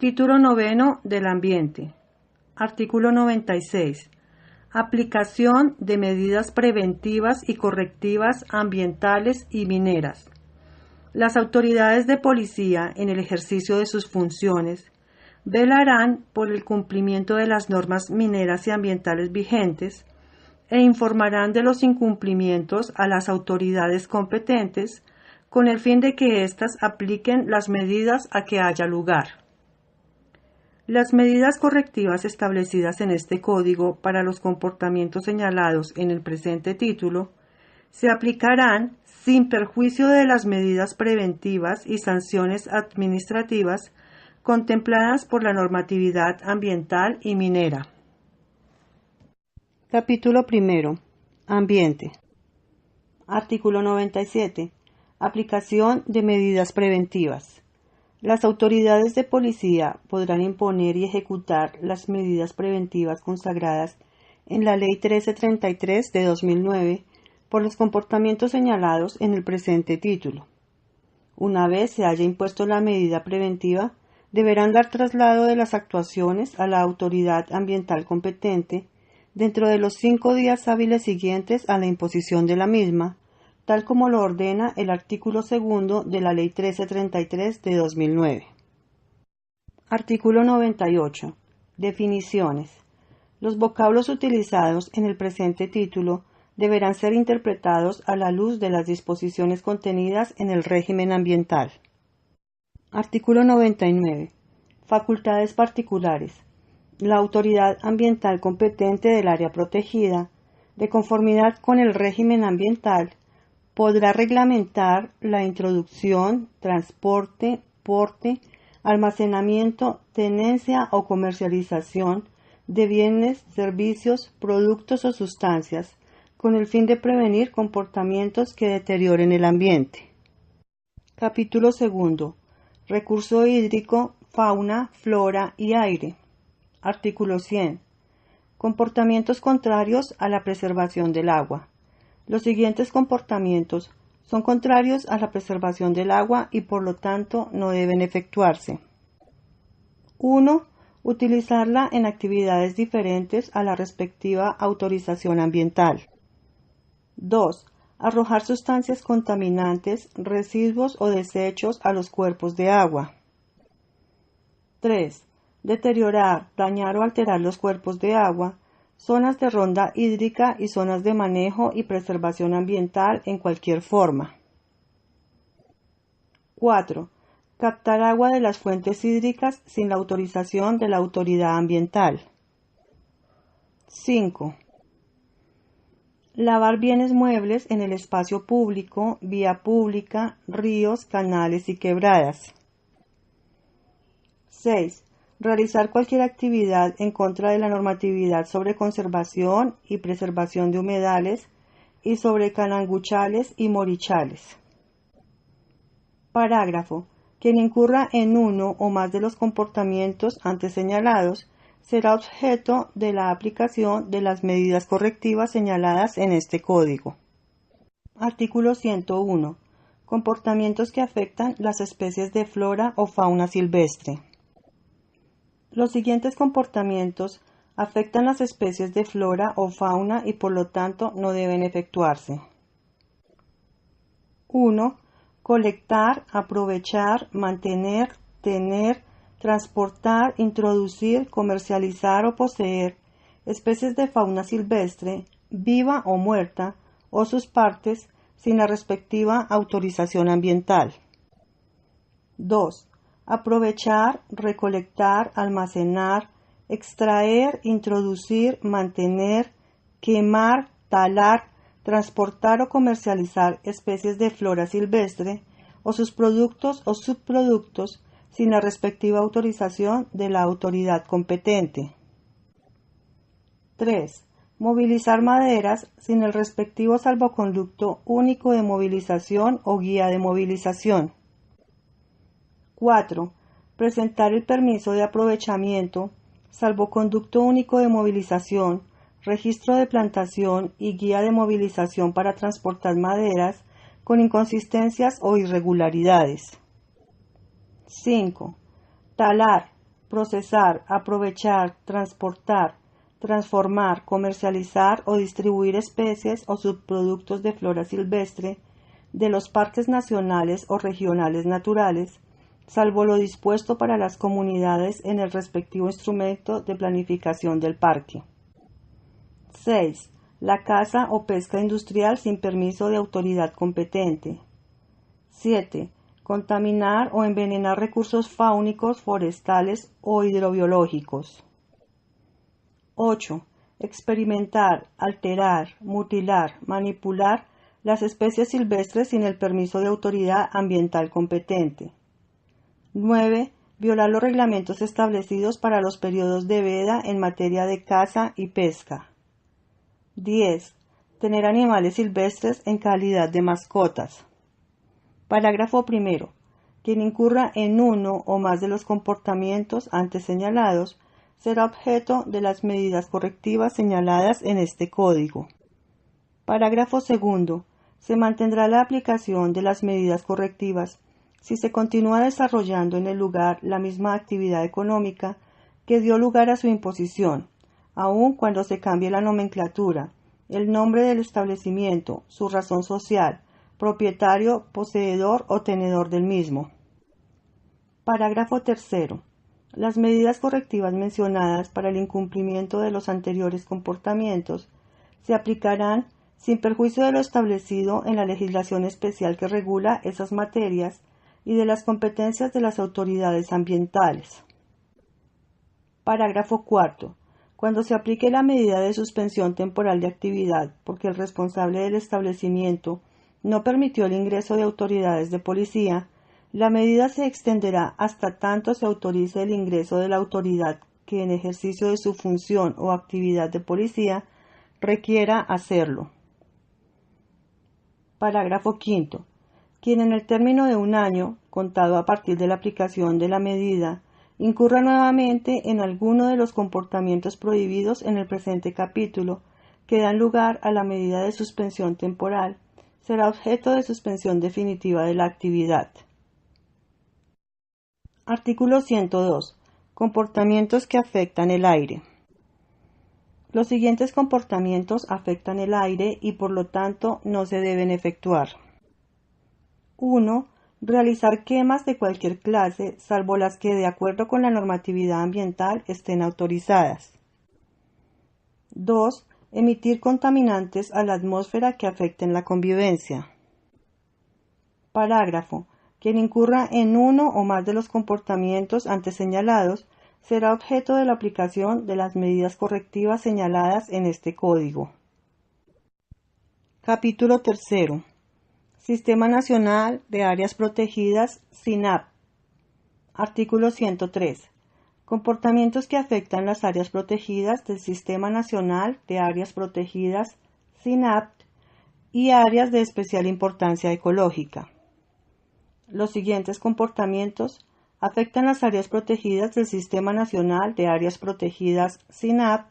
Título noveno del ambiente. Artículo 96. Aplicación de medidas preventivas y correctivas ambientales y mineras. Las autoridades de policía, en el ejercicio de sus funciones, velarán por el cumplimiento de las normas mineras y ambientales vigentes e informarán de los incumplimientos a las autoridades competentes con el fin de que éstas apliquen las medidas a que haya lugar. Las medidas correctivas establecidas en este Código para los comportamientos señalados en el presente título se aplicarán sin perjuicio de las medidas preventivas y sanciones administrativas contempladas por la normatividad ambiental y minera. Capítulo primero. Ambiente. Artículo 97. Aplicación de medidas preventivas. Las autoridades de policía podrán imponer y ejecutar las medidas preventivas consagradas en la Ley 1333 de 2009 por los comportamientos señalados en el presente título. Una vez se haya impuesto la medida preventiva, deberán dar traslado de las actuaciones a la autoridad ambiental competente dentro de los 5 días hábiles siguientes a la imposición de la misma, tal como lo ordena el artículo 2 de la Ley 1333 de 2009. Artículo 98. Definiciones. Los vocablos utilizados en el presente título deberán ser interpretados a la luz de las disposiciones contenidas en el régimen ambiental. Artículo 99. Facultades particulares. La autoridad ambiental competente del área protegida, de conformidad con el régimen ambiental, podrá reglamentar la introducción, transporte, porte, almacenamiento, tenencia o comercialización de bienes, servicios, productos o sustancias, con el fin de prevenir comportamientos que deterioren el ambiente. Capítulo 2. Recurso hídrico, fauna, flora y aire. Artículo 100. Comportamientos contrarios a la preservación del agua. Los siguientes comportamientos son contrarios a la preservación del agua y por lo tanto no deben efectuarse. 1. Utilizarla en actividades diferentes a la respectiva autorización ambiental. 2. Arrojar sustancias contaminantes, residuos o desechos a los cuerpos de agua. 3. Deteriorar, dañar o alterar los cuerpos de agua, zonas de ronda hídrica y zonas de manejo y preservación ambiental en cualquier forma. 4. Captar agua de las fuentes hídricas sin la autorización de la autoridad ambiental. 5. Lavar bienes muebles en el espacio público, vía pública, ríos, canales y quebradas. 6. Realizar cualquier actividad en contra de la normatividad sobre conservación y preservación de humedales y sobre cananguchales y morichales. Parágrafo. Quien incurra en uno o más de los comportamientos antes señalados será objeto de la aplicación de las medidas correctivas señaladas en este Código. Artículo 101. Comportamientos que afectan las especies de flora o fauna silvestre. Los siguientes comportamientos afectan las especies de flora o fauna y por lo tanto no deben efectuarse. 1. Colectar, aprovechar, mantener, tener, transportar, introducir, comercializar o poseer especies de fauna silvestre, viva o muerta, o sus partes, sin la respectiva autorización ambiental. 2. Aprovechar, recolectar, almacenar, extraer, introducir, mantener, quemar, talar, transportar o comercializar especies de flora silvestre o sus productos o subproductos sin la respectiva autorización de la autoridad competente. 3. Movilizar maderas sin el respectivo salvoconducto único de movilización o guía de movilización. 4. Presentar el permiso de aprovechamiento, salvoconducto único de movilización, registro de plantación y guía de movilización para transportar maderas con inconsistencias o irregularidades. 5. Talar, procesar, aprovechar, transportar, transformar, comercializar o distribuir especies o subproductos de flora silvestre de los parques nacionales o regionales naturales, salvo lo dispuesto para las comunidades en el respectivo instrumento de planificación del parque. 6. La caza o pesca industrial sin permiso de autoridad competente. 7. Contaminar o envenenar recursos fáunicos, forestales o hidrobiológicos. 8. Experimentar, alterar, mutilar, manipular las especies silvestres sin el permiso de autoridad ambiental competente. 9. Violar los reglamentos establecidos para los periodos de veda en materia de caza y pesca. 10. Tener animales silvestres en calidad de mascotas. Parágrafo primero. Quien incurra en uno o más de los comportamientos antes señalados será objeto de las medidas correctivas señaladas en este Código. Parágrafo segundo. Se mantendrá la aplicación de las medidas correctivas si se continúa desarrollando en el lugar la misma actividad económica que dio lugar a su imposición, aun cuando se cambie la nomenclatura, el nombre del establecimiento, su razón social, propietario, poseedor o tenedor del mismo. Parágrafo tercero. Las medidas correctivas mencionadas para el incumplimiento de los anteriores comportamientos se aplicarán sin perjuicio de lo establecido en la legislación especial que regula esas materias y de las competencias de las autoridades ambientales. Parágrafo cuarto. Cuando se aplique la medida de suspensión temporal de actividad porque el responsable del establecimiento no permitió el ingreso de autoridades de policía, la medida se extenderá hasta tanto se autorice el ingreso de la autoridad que en ejercicio de su función o actividad de policía requiera hacerlo. Parágrafo quinto. Quien en el término de un año, contado a partir de la aplicación de la medida, incurra nuevamente en alguno de los comportamientos prohibidos en el presente capítulo, que dan lugar a la medida de suspensión temporal, será objeto de suspensión definitiva de la actividad. Artículo 102. Comportamientos que afectan el aire. Los siguientes comportamientos afectan el aire y por lo tanto no se deben efectuar. 1. Realizar quemas de cualquier clase, salvo las que de acuerdo con la normatividad ambiental estén autorizadas. 2. Emitir contaminantes a la atmósfera que afecten la convivencia. Parágrafo. Quien incurra en uno o más de los comportamientos antes señalados será objeto de la aplicación de las medidas correctivas señaladas en este Código. Capítulo 3. Sistema Nacional de Áreas Protegidas, SINAP. Artículo 103. Comportamientos que afectan las áreas protegidas del Sistema Nacional de Áreas Protegidas, SINAP, y áreas de especial importancia ecológica. Los siguientes comportamientos afectan las áreas protegidas del Sistema Nacional de Áreas Protegidas, SINAP,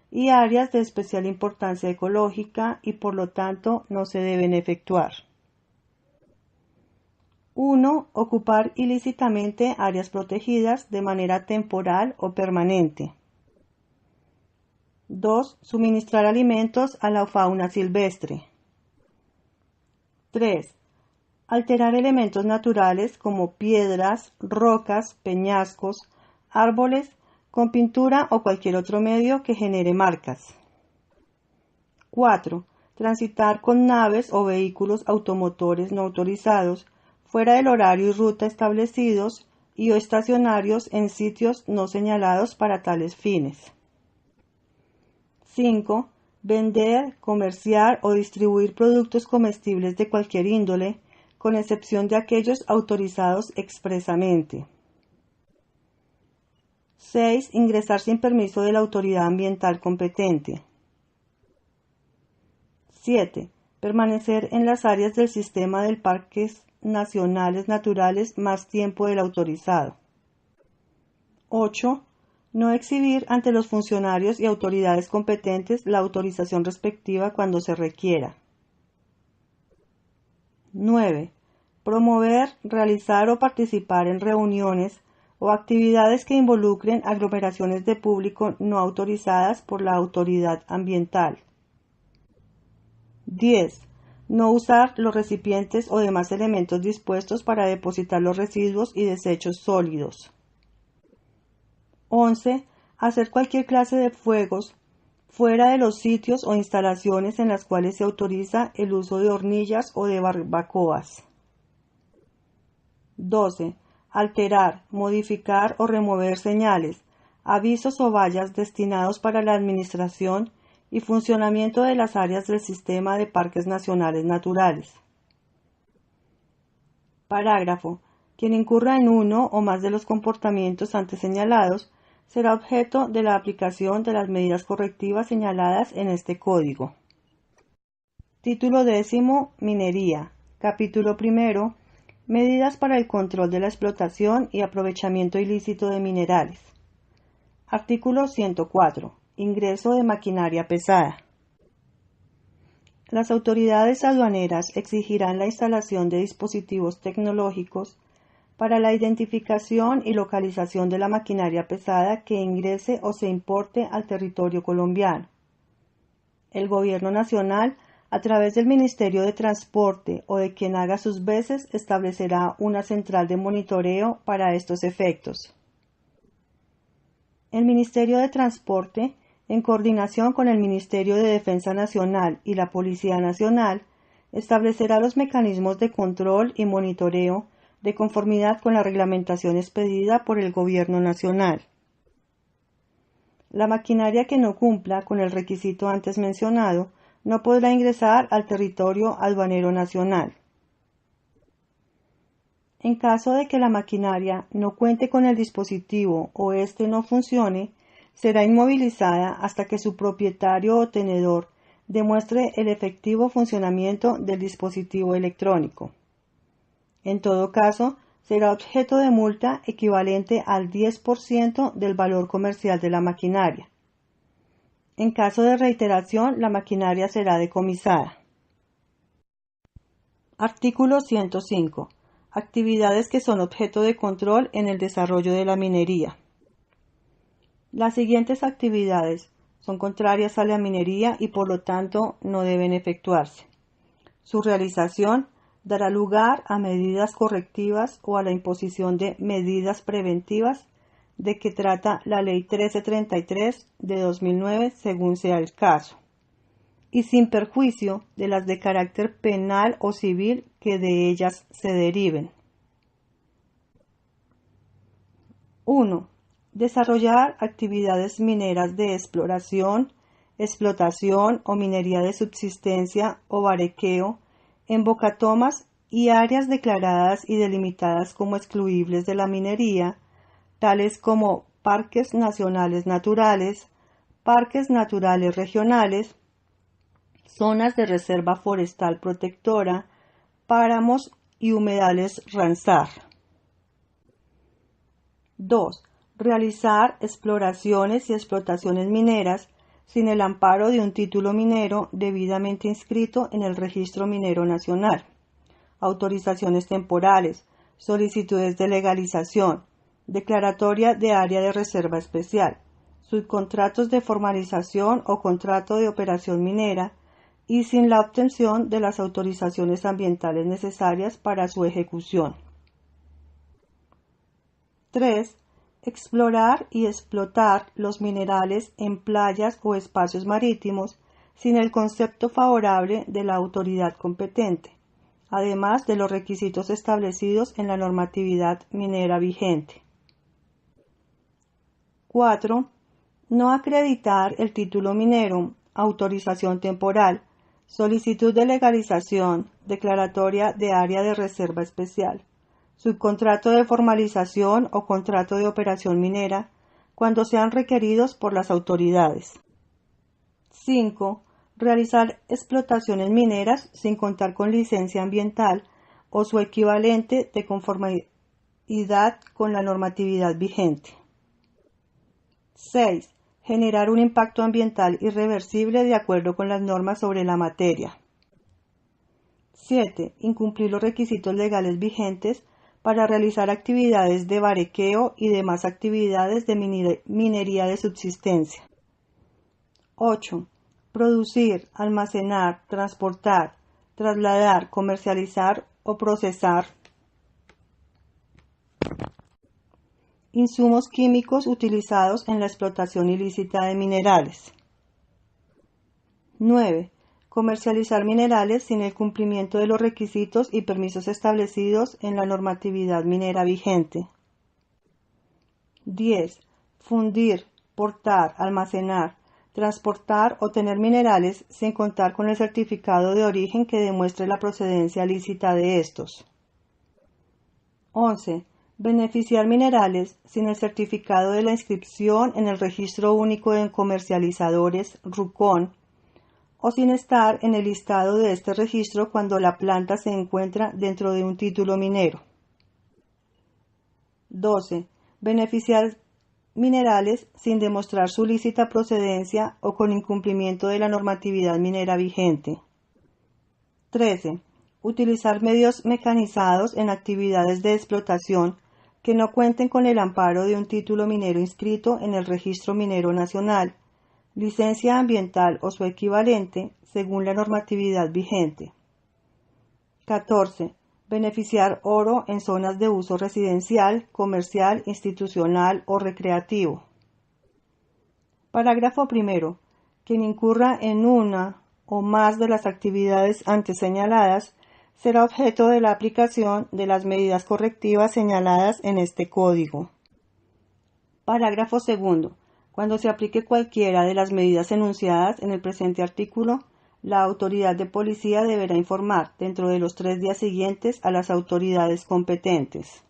y áreas de especial importancia ecológica y por lo tanto no se deben efectuar. 1. Ocupar ilícitamente áreas protegidas de manera temporal o permanente. 2. Suministrar alimentos a la fauna silvestre. 3. Alterar elementos naturales como piedras, rocas, peñascos, árboles, con pintura o cualquier otro medio que genere marcas. 4. Transitar con naves o vehículos automotores no autorizados fuera del horario y ruta establecidos y o estacionarios en sitios no señalados para tales fines. 5. Vender, comerciar o distribuir productos comestibles de cualquier índole, con excepción de aquellos autorizados expresamente. 6. Ingresar sin permiso de la autoridad ambiental competente. 7. Permanecer en las áreas del sistema del parques nacionales naturales más tiempo del autorizado. 8. No exhibir ante los funcionarios y autoridades competentes la autorización respectiva cuando se requiera. 9. Promover, realizar o participar en reuniones o actividades que involucren aglomeraciones de público no autorizadas por la autoridad ambiental. 10. No usar los recipientes o demás elementos dispuestos para depositar los residuos y desechos sólidos. 11. Hacer cualquier clase de fuegos fuera de los sitios o instalaciones en las cuales se autoriza el uso de hornillas o de barbacoas. 12. Alterar, modificar o remover señales, avisos o vallas destinados para la administración y funcionamiento de las áreas del sistema de parques nacionales naturales. Parágrafo. Quien incurra en uno o más de los comportamientos antes señalados será objeto de la aplicación de las medidas correctivas señaladas en este Código. Título 10. Minería. Capítulo 1. Medidas para el control de la explotación y aprovechamiento ilícito de minerales. Artículo 104. Ingreso de maquinaria pesada. Las autoridades aduaneras exigirán la instalación de dispositivos tecnológicos para la identificación y localización de la maquinaria pesada que ingrese o se importe al territorio colombiano. El Gobierno Nacional, a través del Ministerio de Transporte o de quien haga sus veces, establecerá una central de monitoreo para estos efectos. El Ministerio de Transporte, en coordinación con el Ministerio de Defensa Nacional y la Policía Nacional, establecerá los mecanismos de control y monitoreo de conformidad con la reglamentación expedida por el Gobierno Nacional. La maquinaria que no cumpla con el requisito antes mencionado no podrá ingresar al territorio aduanero nacional. En caso de que la maquinaria no cuente con el dispositivo o éste no funcione, será inmovilizada hasta que su propietario o tenedor demuestre el efectivo funcionamiento del dispositivo electrónico. En todo caso, será objeto de multa equivalente al 10% del valor comercial de la maquinaria. En caso de reiteración, la maquinaria será decomisada. Artículo 105. Actividades que son objeto de control en el desarrollo de la minería. Las siguientes actividades son contrarias a la minería y por lo tanto no deben efectuarse. Su realización dará lugar a medidas correctivas o a la imposición de medidas preventivas de que trata la Ley 1333 de 2009 según sea el caso, y sin perjuicio de las de carácter penal o civil que de ellas se deriven. 1. Desarrollar actividades mineras de exploración, explotación o minería de subsistencia o barequeo en bocatomas y áreas declaradas y delimitadas como excluibles de la minería, tales como parques nacionales naturales, parques naturales regionales, zonas de reserva forestal protectora, páramos y humedales Ramsar. 2. Realizar exploraciones y explotaciones mineras sin el amparo de un título minero debidamente inscrito en el Registro Minero Nacional, autorizaciones temporales, solicitudes de legalización, declaratoria de área de reserva especial, subcontratos de formalización o contrato de operación minera y sin la obtención de las autorizaciones ambientales necesarias para su ejecución. 3. Explorar y explotar los minerales en playas o espacios marítimos sin el concepto favorable de la autoridad competente, además de los requisitos establecidos en la normatividad minera vigente. 4. No acreditar el título minero, autorización temporal, solicitud de legalización, declaratoria de área de reserva especial, subcontrato de formalización o contrato de operación minera, cuando sean requeridos por las autoridades. 5. Realizar explotaciones mineras sin contar con licencia ambiental o su equivalente de conformidad con la normatividad vigente. 6. Generar un impacto ambiental irreversible de acuerdo con las normas sobre la materia. 7. Incumplir los requisitos legales vigentes para realizar actividades de varequeo y demás actividades de minería de subsistencia. 8. Producir, almacenar, transportar, trasladar, comercializar o procesar insumos químicos utilizados en la explotación ilícita de minerales. 9. Comercializar minerales sin el cumplimiento de los requisitos y permisos establecidos en la normatividad minera vigente. 10. Fundir, portar, almacenar, transportar o tener minerales sin contar con el certificado de origen que demuestre la procedencia lícita de estos. 11. Beneficiar minerales sin el certificado de la inscripción en el Registro Único de Comercializadores (RUCON) o sin estar en el listado de este registro cuando la planta se encuentra dentro de un título minero. 12. Beneficiar minerales sin demostrar su lícita procedencia o con incumplimiento de la normatividad minera vigente. 13. Utilizar medios mecanizados en actividades de explotación que no cuenten con el amparo de un título minero inscrito en el Registro Minero Nacional, licencia ambiental o su equivalente, según la normatividad vigente. 14. Beneficiar oro en zonas de uso residencial, comercial, institucional o recreativo. Parágrafo primero. Quien incurra en una o más de las actividades antes señaladas será objeto de la aplicación de las medidas correctivas señaladas en este Código. Parágrafo segundo. Cuando se aplique cualquiera de las medidas enunciadas en el presente artículo, la autoridad de policía deberá informar dentro de los 3 días siguientes a las autoridades competentes.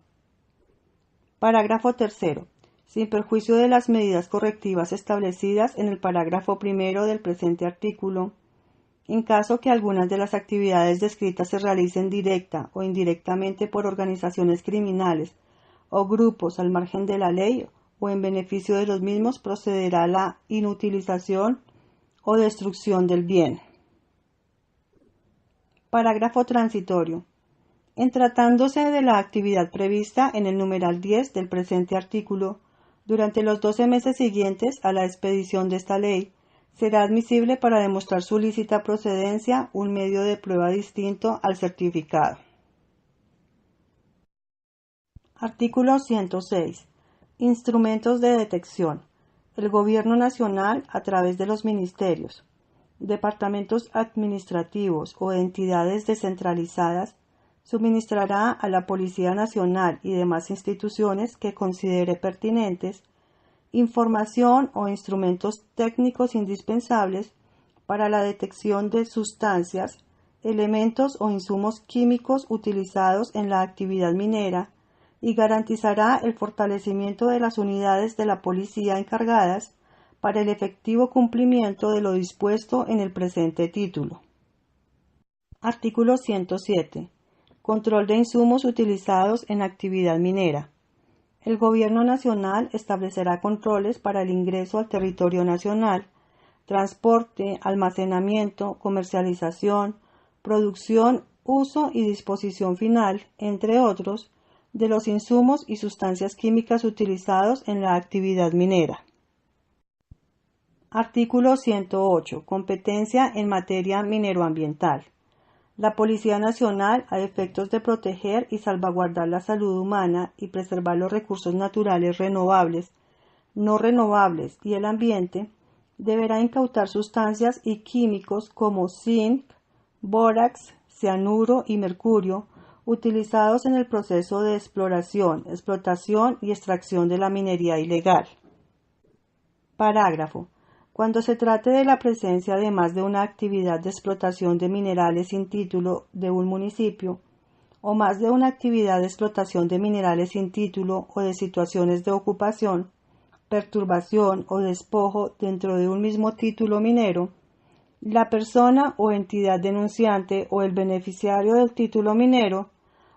Parágrafo tercero. Sin perjuicio de las medidas correctivas establecidas en el parágrafo primero del presente artículo, en caso que algunas de las actividades descritas se realicen directa o indirectamente por organizaciones criminales o grupos al margen de la ley o en beneficio de los mismos, procederá a la inutilización o destrucción del bien. Parágrafo transitorio. En tratándose de la actividad prevista en el numeral 10 del presente artículo, durante los 12 meses siguientes a la expedición de esta ley, será admisible para demostrar su lícita procedencia un medio de prueba distinto al certificado. Artículo 106. Instrumentos de detección. El Gobierno Nacional, a través de los ministerios, departamentos administrativos o entidades descentralizadas, suministrará a la Policía Nacional y demás instituciones que considere pertinentes información o instrumentos técnicos indispensables para la detección de sustancias, elementos o insumos químicos utilizados en la actividad minera y garantizará el fortalecimiento de las unidades de la policía encargadas para el efectivo cumplimiento de lo dispuesto en el presente título. Artículo 107. Control de insumos utilizados en actividad minera. El Gobierno Nacional establecerá controles para el ingreso al territorio nacional, transporte, almacenamiento, comercialización, producción, uso y disposición final, entre otros, de los insumos y sustancias químicas utilizados en la actividad minera. Artículo 108. Competencia en materia mineroambiental. La Policía Nacional, a efectos de proteger y salvaguardar la salud humana y preservar los recursos naturales renovables, no renovables y el ambiente, deberá incautar sustancias y químicos como zinc, bórax, cianuro y mercurio, utilizados en el proceso de exploración, explotación y extracción de la minería ilegal. Parágrafo. Cuando se trate de la presencia de más de una actividad de explotación de minerales sin título de un municipio, o más de una actividad de explotación de minerales sin título o de situaciones de ocupación, perturbación o despojo dentro de un mismo título minero, la persona o entidad denunciante o el beneficiario del título minero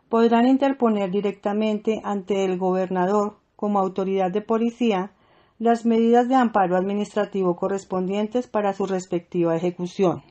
podrán interponer directamente ante el gobernador como autoridad de policía las medidas de amparo administrativo correspondientes para su respectiva ejecución.